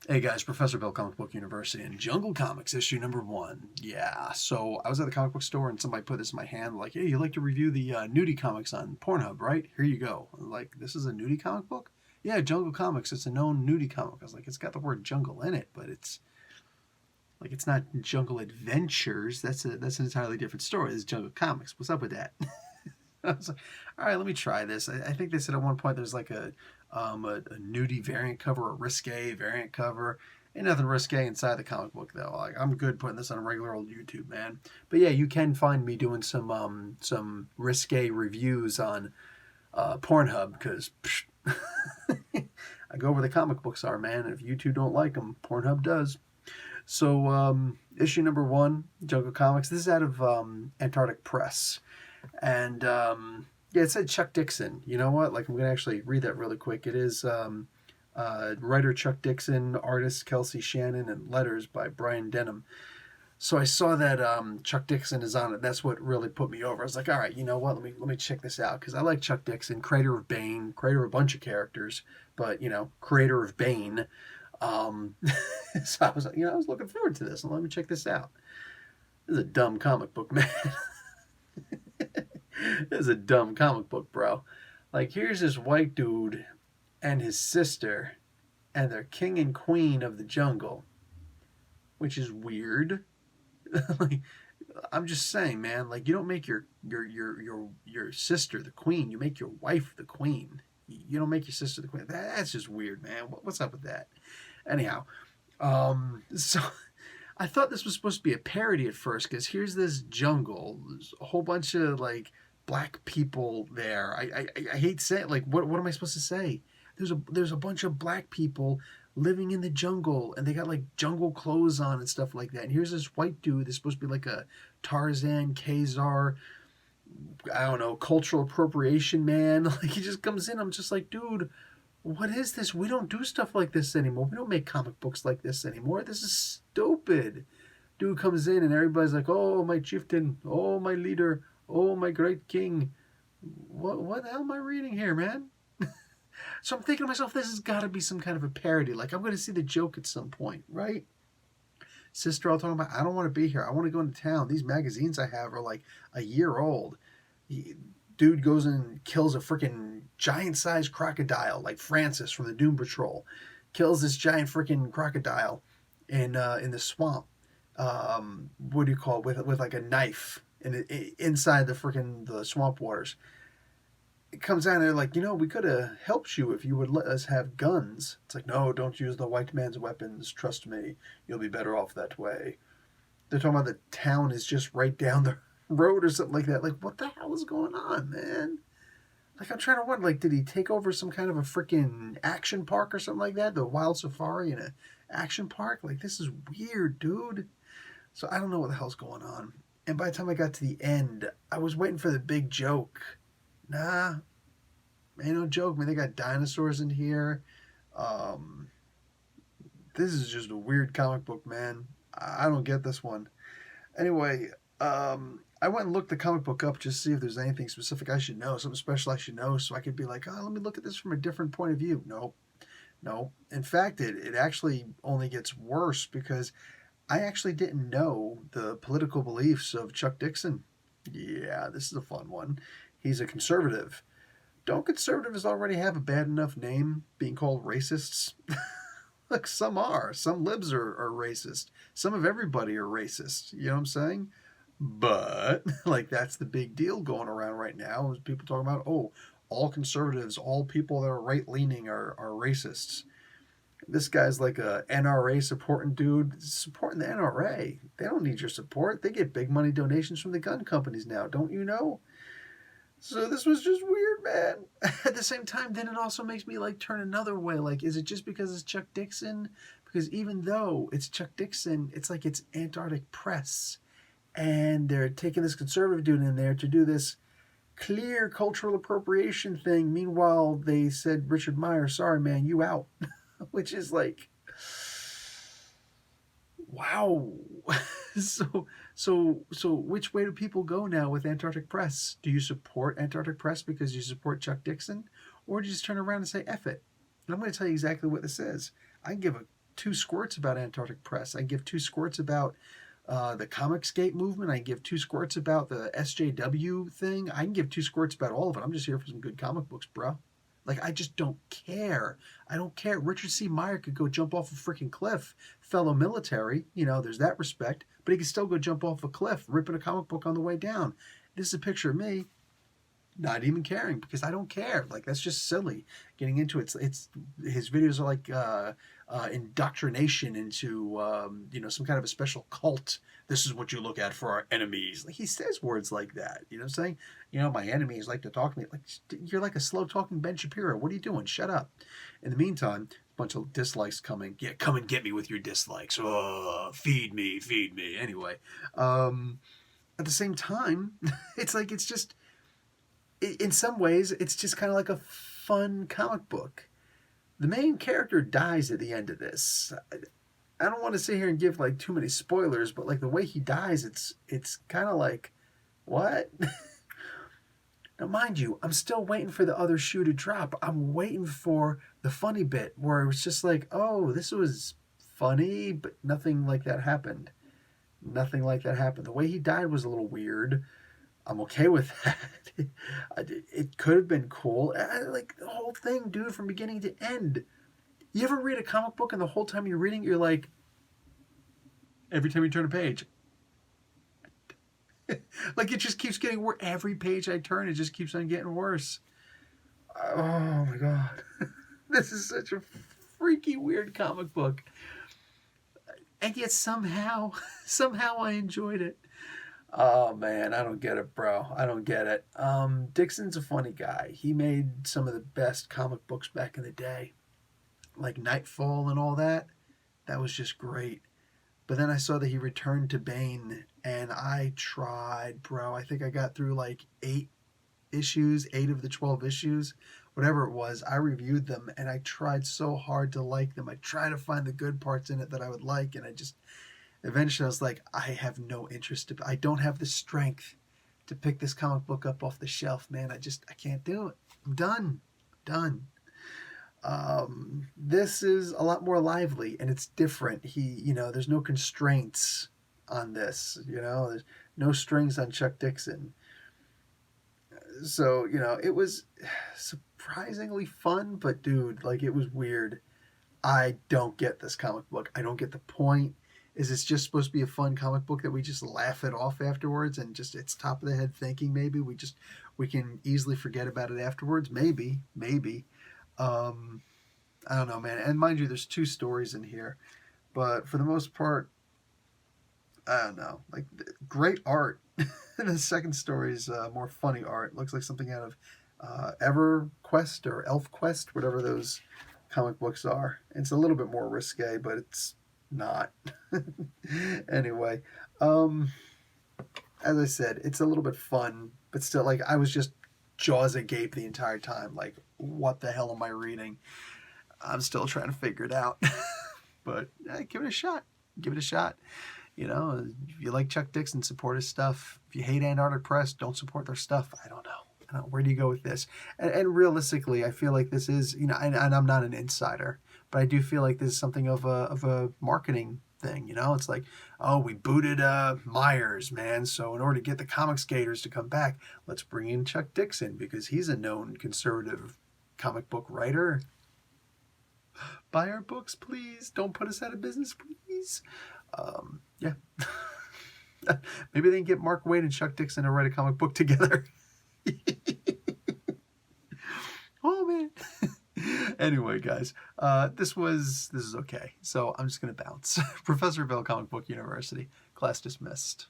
Hey guys, Professor Bill, Comic Book University, and Jungle Comics, issue number 1. Yeah, so I was at the comic book store and somebody put this in my hand, like, hey, you like to review the nudie comics on Pornhub, right? Here you go. I'm like, this is a nudie comic book? Yeah, Jungle Comics, it's a known nudie comic. I was like, it's got the word jungle in it, but it's not Jungle Adventures. That's an entirely different story. It's Jungle Comics. What's up with that? I was like, all right, let me try this. I think they said at one point there's like a nudie variant cover, a risque variant cover. Ain't nothing risque inside the comic book though. Like, I'm good putting this on regular old YouTube, man. But yeah, you can find me doing some risque reviews on Pornhub because I go where the comic books are, man. And if you two don't like them, Pornhub does. So issue number 1, Jungle Comics. This is out of Antarctic Press. And yeah, it said Chuck Dixon. You know what? Like, I'm going to actually read that really quick. It is writer Chuck Dixon, artist Kelsey Shannon, and letters by Brian Denham. So I saw that Chuck Dixon is on it. That's what really put me over. I was like, all right, you know what? Let me check this out because I like Chuck Dixon, creator of Bane, creator of a bunch of characters, but creator of Bane. So I was, I was looking forward to this, and let me check this out. This is a dumb comic book, man. This is a dumb comic book, bro. Like, here's this white dude and his sister, and they're king and queen of the jungle, which is weird. Like, I'm just saying, man. Like, you don't make your sister the queen. You make your wife the queen. You don't make your sister the queen. That's just weird, man. What's up with that? Anyhow, so I thought this was supposed to be a parody at first because here's this jungle. There's a whole bunch of like black people there. I hate saying, like, what am I supposed to say? There's a bunch of black people living in the jungle and they got like jungle clothes on and stuff like that. And here's this white dude that's supposed to be like a Tarzan, Kazar, I don't know, cultural appropriation man. Like, he just comes in. I'm just like, dude, what is this? We don't do stuff like this anymore. We don't make comic books like this anymore. This is stupid. Dude comes in and everybody's like, oh, my chieftain, oh, my leader, oh, my great king. What the hell am I reading here, man? So I'm thinking to myself, this has got to be some kind of a parody. Like, I'm going to see the joke at some point, right? Sister all talking about, I don't want to be here. I want to go into town. These magazines I have are like a year old. Dude goes and kills a freaking giant-sized crocodile, like Francis from the Doom Patrol. Kills this giant freaking crocodile in the swamp. What do you call it? With like a knife inside the swamp waters. It comes down and they're like, we could have helped you if you would let us have guns. It's like, no, don't use the white man's weapons. Trust me, you'll be better off that way. They're talking about the town is just right down the road or something like that. Like, what the hell is going on, man? Like, I'm trying to wonder, like, did he take over some kind of a freaking action park or something like that? The Wild Safari in an action park? Like, this is weird, dude. So I don't know what the hell's going on. And by the time I got to the end, I was waiting for the big joke. Nah, ain't no joke, man. They got dinosaurs in here. This is just a weird comic book, man. I don't get this one. Anyway, I went and looked the comic book up just to see if there's anything specific I should know, something special I should know, so I could be like, oh, let me look at this from a different point of view. No. In fact, it actually only gets worse because I actually didn't know the political beliefs of Chuck Dixon. Yeah, this is a fun one. He's a conservative. Don't conservatives already have a bad enough name being called racists? Look, some are. Some libs are racist. Some of everybody are racist. You know what I'm saying? But, like, that's the big deal going around right now is people talking about, oh, all conservatives, all people that are right-leaning are racists. This guy's like a NRA supporting dude. Supporting the NRA. They don't need your support. They get big money donations from the gun companies now. Don't you know? So this was just weird, man. At the same time, then it also makes me like turn another way. Like, is it just because it's Chuck Dixon? Because even though it's Chuck Dixon, it's like it's Antarctic Press. And they're taking this conservative dude in there to do this clear cultural appropriation thing. Meanwhile, they said, Richard Meyer, sorry, man, you out. Which is like, wow. So which way do people go now with Antarctic Press? Do you support Antarctic Press because you support Chuck Dixon? Or do you just turn around and say, F it? And I'm going to tell you exactly what this is. I give a two squirts about Antarctic Press. I can give two squirts about the Comicsgate movement. I can give two squirts about the SJW thing. I can give two squirts about all of it. I'm just here for some good comic books, bro. Like, I just don't care. I don't care. Richard C. Meyer could go jump off a freaking cliff. Fellow military, there's that respect. But he could still go jump off a cliff, ripping a comic book on the way down. This is a picture of me not even caring, because I don't care. Like, that's just silly. Getting into it, it's his videos are like indoctrination into some kind of a special cult. This is what you look at for our enemies. Like, he says words like that. You know what I'm saying? My enemies like to talk to me. Like, you're like a slow talking Ben Shapiro. What are you doing? Shut up. In the meantime, a bunch of dislikes coming. Yeah, come and get me with your dislikes. Oh, feed me. Anyway, at the same time, it's like, it's just, in some ways, it's just kind of like a fun comic book. The main character dies at the end of this. I don't want to sit here and give like too many spoilers, but like the way he dies, it's kind of like, what? Now, mind you, I'm still waiting for the other shoe to drop. I'm waiting for the funny bit where it was just like, oh, this was funny, but nothing like that happened. Nothing like that happened. The way he died was a little weird. I'm okay with that. It could have been cool. I like the whole thing, dude, from beginning to end. You ever read a comic book and the whole time you're reading, you're like, every time you turn a page, like it just keeps getting worse. Every page I turn, it just keeps on getting worse. Oh my God. This is such a freaky, weird comic book. And yet somehow I enjoyed it. Oh man, I don't get it, bro. I don't get it. Dixon's a funny guy. He made some of the best comic books back in the day, like Nightfall and all that. That was just great. But then I saw that he returned to Bane, and I tried, bro. I think I got through like 8 of the 12 issues, whatever it was. I reviewed them, and I tried so hard to like them. I tried to find the good parts in it that I would like, and eventually I was like, I have no interest. I don't have the strength to pick this comic book up off the shelf, man. I can't do it. I'm done. This is a lot more lively, and it's different. There's no constraints on this. There's no strings on Chuck Dixon. So, it was surprisingly fun, but dude, like, it was weird. I don't get this comic book. I don't get the point. Is this just supposed to be a fun comic book that we just laugh it off afterwards and just, it's top of the head thinking maybe? We can easily forget about it afterwards? Maybe. I don't know, man. And mind you, there's 2 stories in here. But for the most part, I don't know. Like, great art. The second story is more funny art. Looks like something out of EverQuest or ElfQuest, whatever those comic books are. And it's a little bit more risque, but it's not. Anyway, as I said, it's a little bit fun, but still, like, I was just jaws agape the entire time. Like, what the hell am I reading? I'm still trying to figure it out. But give it a shot. If you like Chuck Dixon, support his stuff. If you hate Antarctic Press, don't support their stuff. I don't know. Where do you go with this? And realistically, I feel like this is, and I'm not an insider, but I do feel like this is something of a marketing thing. It's like, oh, we booted Myers, man. So in order to get the Comicsgaters to come back, let's bring in Chuck Dixon because he's a known conservative comic book writer. Buy our books, please. Don't put us out of business, please. Yeah. Maybe they can get Mark Waid and Chuck Dixon to write a comic book together. Oh man. Anyway, guys, this is okay. So I'm just gonna bounce. Professor Bell, Comic Book University. Class dismissed.